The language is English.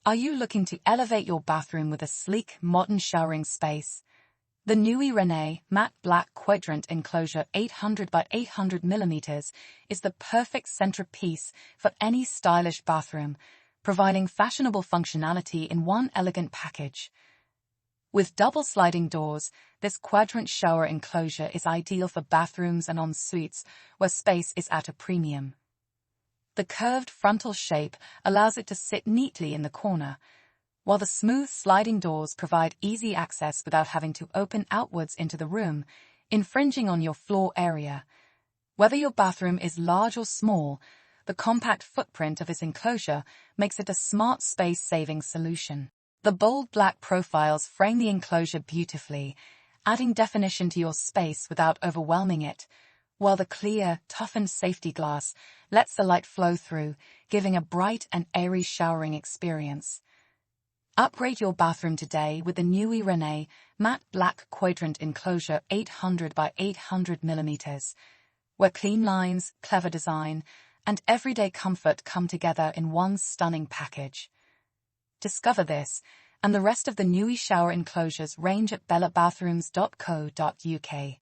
Are you looking to elevate your bathroom with a sleek, modern showering space? The Nuie Renay matte black Quadrant Enclosure 800 by 800 mm is the perfect centerpiece for any stylish bathroom, providing fashionable functionality in one elegant package. With double sliding doors, this quadrant shower enclosure is ideal for bathrooms and en-suites where space is at a premium. The curved frontal shape allows it to sit neatly in the corner, while the smooth sliding doors provide easy access without having to open outwards into the room, infringing on your floor area. Whether your bathroom is large or small, the compact footprint of its enclosure makes it a smart space-saving solution. The bold black profiles frame the enclosure beautifully, adding definition to your space without overwhelming it, while the clear, toughened safety glass lets the light flow through, giving a bright and airy showering experience. Upgrade your bathroom today with the Nuie Renay matte black Quadrant Enclosure 800 by 800 mm, where clean lines, clever design, and everyday comfort come together in one stunning package. Discover this and the rest of the Nuie shower enclosures range at bellabathrooms.co.uk.